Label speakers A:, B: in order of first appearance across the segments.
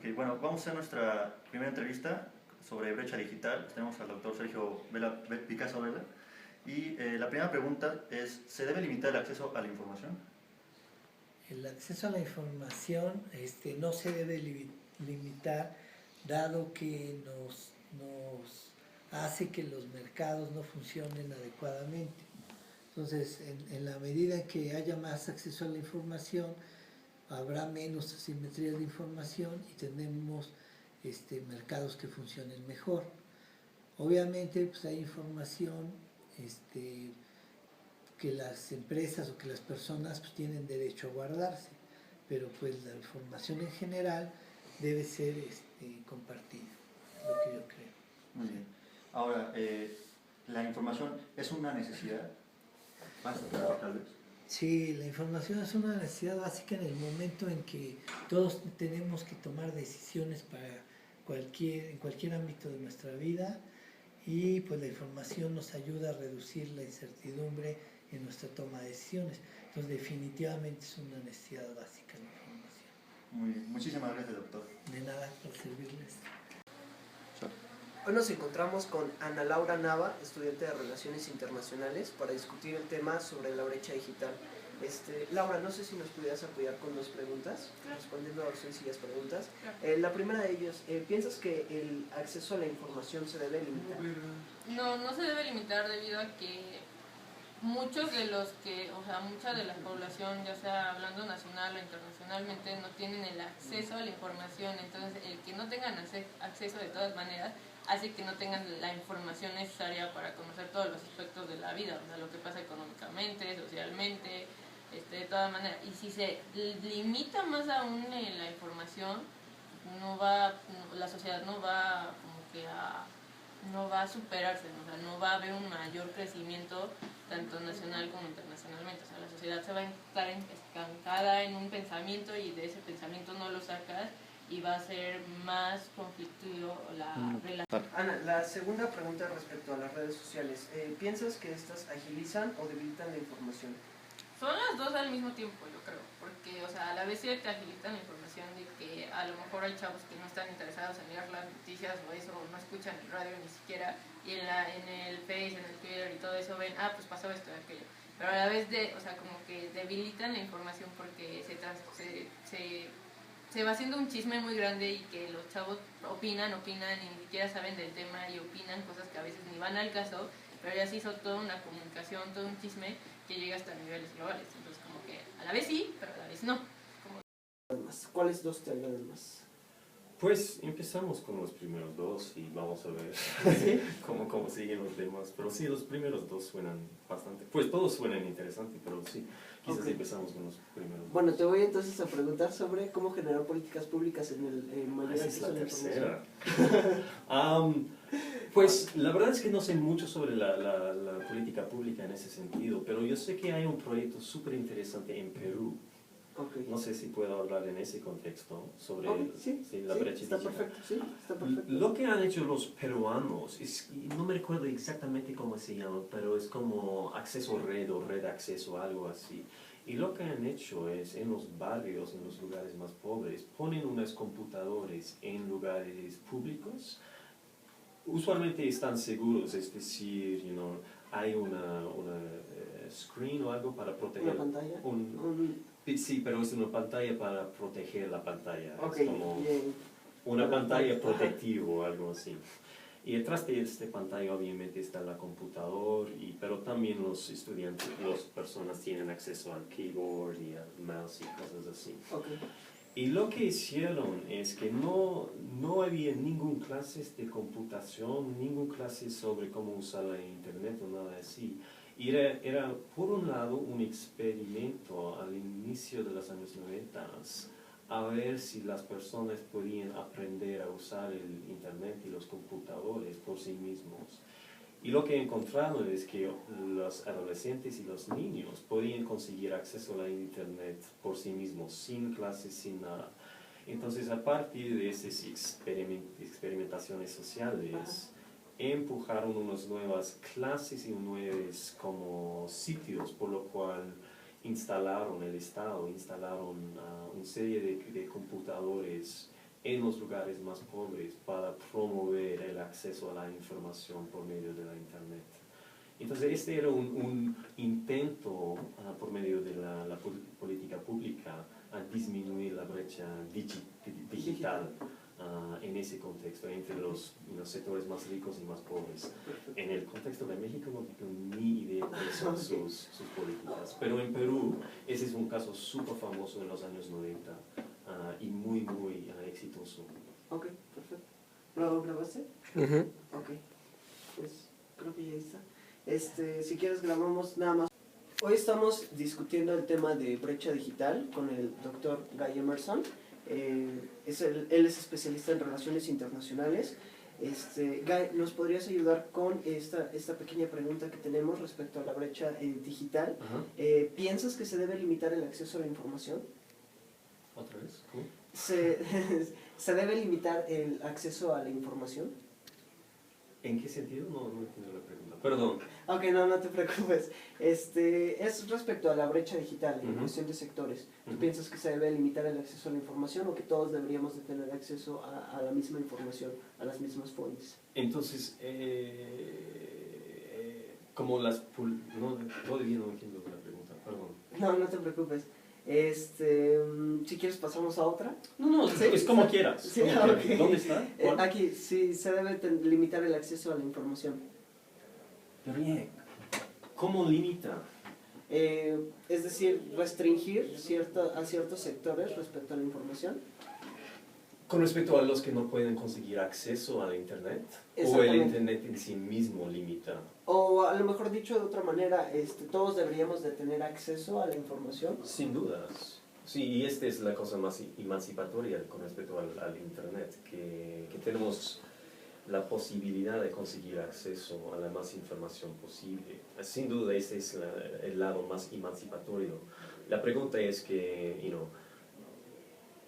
A: Ok, bueno, vamos a hacer nuestra primera entrevista sobre brecha digital. Tenemos al doctor Sergio Picazo Vela. Y la primera pregunta es, ¿se debe limitar el acceso a la información?
B: El acceso a la información no se debe limitar, dado que nos hace que los mercados no funcionen adecuadamente. Entonces, en la medida en que haya más acceso a la información, habrá menos asimetrías de información y tendremos mercados que funcionen mejor. Obviamente, pues hay información que las empresas o que las personas pues, tienen derecho a guardarse, pero pues la información en general debe ser compartida, es lo que yo creo.
A: Muy bien. Ahora, ¿la información es una necesidad básica, tal vez?
B: Sí, la información es una necesidad básica en el momento en que todos tenemos que tomar decisiones en cualquier ámbito de nuestra vida, y pues la información nos ayuda a reducir la incertidumbre en nuestra toma de decisiones. Entonces definitivamente es una necesidad básica la información.
A: Muy bien, muchísimas gracias, doctor.
B: De nada, por servirles.
C: Hoy nos encontramos con Ana Laura Nava, estudiante de Relaciones Internacionales, para discutir el tema sobre la brecha digital. Laura, no sé si nos pudieras apoyar con dos preguntas, respondiendo a dos sencillas preguntas. La primera de ellas, ¿piensas que el acceso a la información se debe limitar?
D: No, no se debe limitar debido a que muchos de los que, o sea, mucha de la población, ya sea hablando nacional o internacionalmente, no tienen el acceso a la información. Entonces, el que no tengan acceso de todas maneras hace que no tengan la información necesaria para conocer todos los aspectos de la vida, o sea, lo que pasa económicamente, socialmente, de todas maneras. Y si se limita más aún la información, la sociedad no va como que no va a superarse, o sea, no va a haber un mayor crecimiento tanto nacional como internacionalmente. O sea, la sociedad se va a estar estancada en un pensamiento y de ese pensamiento no lo sacas y va a ser más conflictivo la relación.
C: Ana, la segunda pregunta respecto a las redes sociales. ¿Piensas que estas agilizan o debilitan la información?
D: Son las dos al mismo tiempo, yo creo, porque, o sea, a la vez sí te agilitan la información de que a lo mejor hay chavos que no están interesados en leer las noticias o eso, o no escuchan el radio ni siquiera, y en el Face, en el Twitter y todo eso ven, pues pasó esto y aquello. Pero a la vez o sea, como que debilitan la información porque se va haciendo un chisme muy grande y que los chavos opinan y ni siquiera saben del tema y opinan cosas que a veces ni van al caso, pero ya se hizo toda una comunicación, todo un chisme que llega hasta niveles globales. Entonces, como que a la vez sí, pero a la vez no.
C: ¿Cuáles dos te agradan más?
E: Pues empezamos con los primeros dos y vamos a ver
C: ¿Sí?
E: cómo siguen los demás. Pero sí, los primeros dos suenan bastante... Pues todos suenan interesantes, pero sí, quizás empezamos con los primeros dos.
C: Bueno, te voy entonces a preguntar sobre cómo generar políticas públicas en el mayor acceso a la información.
E: Pues la verdad es que no sé mucho sobre la política pública en ese sentido, pero yo sé que hay un proyecto súper interesante en Perú.
C: Okay.
E: No sé si puedo hablar en ese contexto sobre la brecha
C: está
E: digital.
C: perfecto, sí, está perfecto.
E: Lo que han hecho los peruanos, no me recuerdo exactamente cómo se llama, pero es como acceso red o red acceso, algo así. Y lo que han hecho es, en los barrios, en los lugares más pobres, ponen unos computadores en lugares públicos. Usualmente están seguros, es decir, hay una screen o algo para proteger.
C: ¿Una pantalla?
E: Sí, pero es una pantalla para proteger la pantalla.
C: Okay,
E: es como una pantalla protectiva o algo así. Y detrás de esta pantalla obviamente está la computadora, pero también los estudiantes, las personas tienen acceso al keyboard y al mouse y cosas así.
C: Okay.
E: Y lo que hicieron es que no había ninguna clase de computación, ninguna clase sobre cómo usar la internet o nada así. Era por un lado un experimento al inicio de los años 90 a ver si las personas podían aprender a usar el internet y los computadores por sí mismos. Y lo que encontraron es que los adolescentes y los niños podían conseguir acceso a la internet por sí mismos, sin clases, sin nada. Entonces, a partir de esas experimentaciones sociales, empujaron unas nuevas clases y nuevos como sitios, por lo cual instalaron una serie de computadores en los lugares más pobres para promover el acceso a la información por medio de la Internet. Entonces, este era un intento por medio de la política pública a disminuir la brecha digital en ese contexto, entre los sectores más ricos y más pobres. En el contexto de México no tengo ni idea de sus políticas, pero en Perú ese es un caso súper famoso en los años 90 y muy exitoso.
C: Ok, perfecto. ¿Lo grabaste? Ok, pues creo que ya está. Si quieres grabamos nada más. Hoy estamos discutiendo el tema de brecha digital con el doctor Guy Emerson. Él es especialista en relaciones internacionales. Guy, ¿nos podrías ayudar con esta pequeña pregunta que tenemos respecto a la brecha digital? ¿Piensas que se debe limitar el acceso a la información?
E: ¿Otra vez? ¿Cómo?
C: ¿Se debe limitar el acceso a la información?
E: ¿En qué sentido? No entiendo la pregunta. Perdón.
C: Ok, no te preocupes. Es respecto a la brecha digital en cuestión de sectores. ¿Tú piensas que se debe limitar el acceso a la información o que todos deberíamos de tener acceso a la misma información, a las mismas fuentes?
E: Entonces, como todavía no entiendo la pregunta, perdón.
C: No te preocupes. Si quieres pasamos a otra.
E: No,
C: ¿Sí?
E: es como quieras.
C: Sí,
E: Como quieras.
C: okay.
E: ¿Dónde está? ¿Cuál?
C: Aquí, sí, se debe limitar el acceso a la información.
E: Pero bien, ¿cómo limita?
C: Es decir, restringir a ciertos sectores respecto a la información.
E: ¿Con respecto a los que no pueden conseguir acceso a la Internet? ¿O el Internet en sí mismo limita?
C: O a lo mejor dicho de otra manera, todos deberíamos de tener acceso a la información.
E: Sin dudas. Sí, y esta es la cosa más emancipatoria con respecto al Internet, que tenemos la posibilidad de conseguir acceso a la más información posible. Sin duda, este es el lado más emancipatorio. La pregunta es que,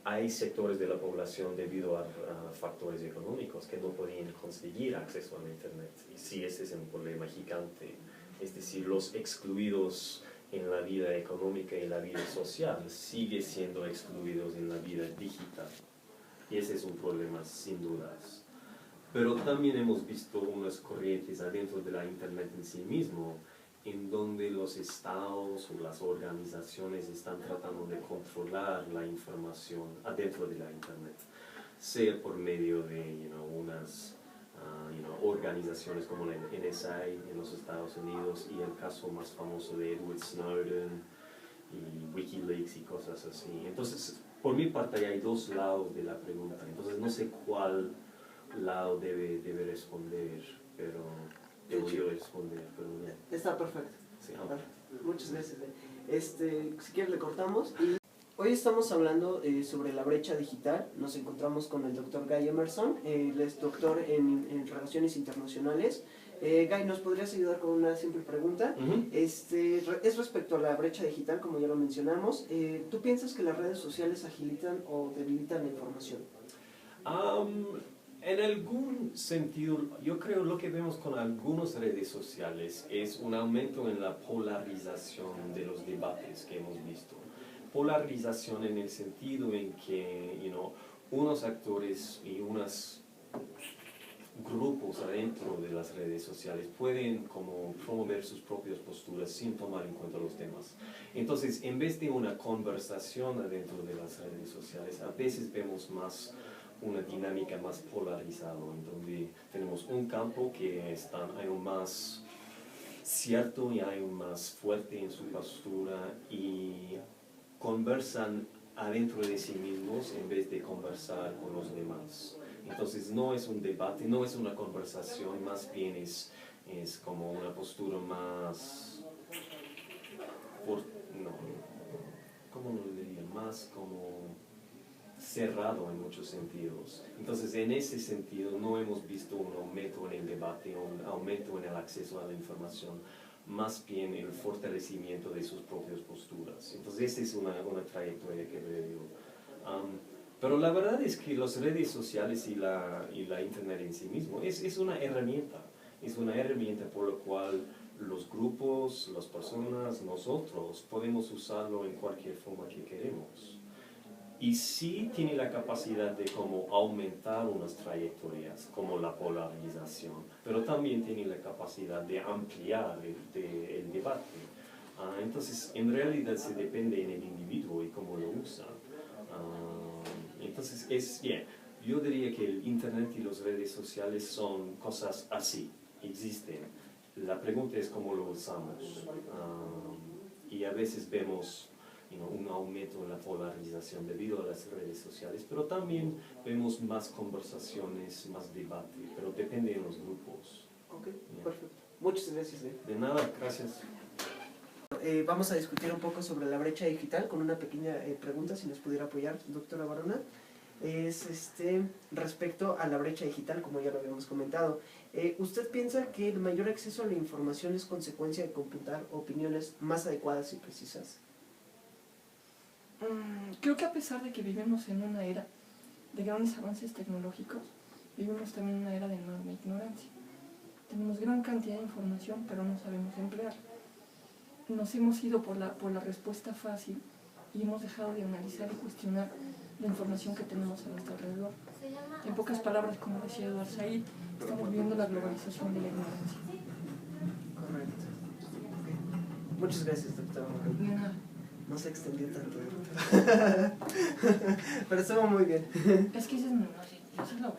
E: hay sectores de la población debido a factores económicos que no pueden conseguir acceso a la Internet. Y sí, ese es un problema gigante. Es decir, los excluidos en la vida económica y la vida social siguen siendo excluidos en la vida digital. Y ese es un problema sin dudas. Pero también hemos visto unas corrientes adentro de la Internet en sí mismo, en donde los estados o las organizaciones están tratando de controlar la información adentro de la Internet, sea por medio de unas organizaciones como la NSA en los Estados Unidos y el caso más famoso de Edward Snowden y WikiLeaks y cosas así. Entonces, por mi parte hay dos lados de la pregunta, entonces no sé cuál lado debe responder, pero debo yo responder, pero bien.
C: Está perfecto.
E: Sí,
C: muchas gracias. Si quieres le cortamos. Y hoy estamos hablando sobre la brecha digital. Nos encontramos con el doctor Guy Emerson. Él es doctor en Relaciones Internacionales. Guy, ¿nos podrías ayudar con una simple pregunta? Es respecto a la brecha digital, como ya lo mencionamos. ¿Tú piensas que las redes sociales agilitan o debilitan la información?
E: En algún sentido, yo creo lo que vemos con algunas redes sociales es un aumento en la polarización de los debates que hemos visto. Polarización en el sentido en que, unos actores y unos grupos adentro de las redes sociales pueden como promover sus propias posturas sin tomar en cuenta los temas. Entonces, en vez de una conversación adentro de las redes sociales, a veces vemos más una dinámica más polarizada, en donde tenemos un campo que hay un más cierto y hay un más fuerte en su postura y conversan adentro de sí mismos en vez de conversar con los demás. Entonces no es un debate, no es una conversación, más bien es como una postura más, ¿cómo lo diría? Más como cerrado en muchos sentidos. Entonces, en ese sentido, no hemos visto un aumento en el debate, un aumento en el acceso a la información, más bien el fortalecimiento de sus propias posturas. Entonces, esa es una trayectoria que veo yo. Pero la verdad es que las redes sociales y la Internet en sí mismo es una herramienta. Es una herramienta por la cual los grupos, las personas, nosotros, podemos usarlo en cualquier forma que queremos. Y sí tiene la capacidad de como aumentar unas trayectorias, como la polarización, pero también tiene la capacidad de ampliar el debate. Entonces, en realidad se depende en el individuo y cómo lo usa. Entonces, yo diría que el Internet y las redes sociales son cosas así, existen. La pregunta es cómo lo usamos. Y a veces vemos un aumento en la polarización debido a las redes sociales, pero también vemos más conversaciones, más debate, pero depende de los grupos.
C: Ok, perfecto. Muchas gracias.
E: De nada, gracias.
C: Vamos a discutir un poco sobre la brecha digital con una pequeña pregunta, si nos pudiera apoyar, doctora Barona. Es respecto a la brecha digital, como ya lo habíamos comentado. ¿Usted piensa que el mayor acceso a la información es consecuencia de computar opiniones más adecuadas y precisas?
F: Creo que a pesar de que vivimos en una era de grandes avances tecnológicos, vivimos también en una era de enorme ignorancia. Tenemos gran cantidad de información, pero no sabemos emplear. Nos hemos ido por la respuesta fácil y hemos dejado de analizar y cuestionar la información que tenemos a nuestro alrededor. En pocas palabras, como decía Eduardo Said, estamos viviendo la globalización de la ignorancia.
C: Correcto. Muchas gracias, doctora.
F: De nada.
C: No se extendió tanto. Pero estuvo muy bien.
F: Es que ese es, yo sí lo veo.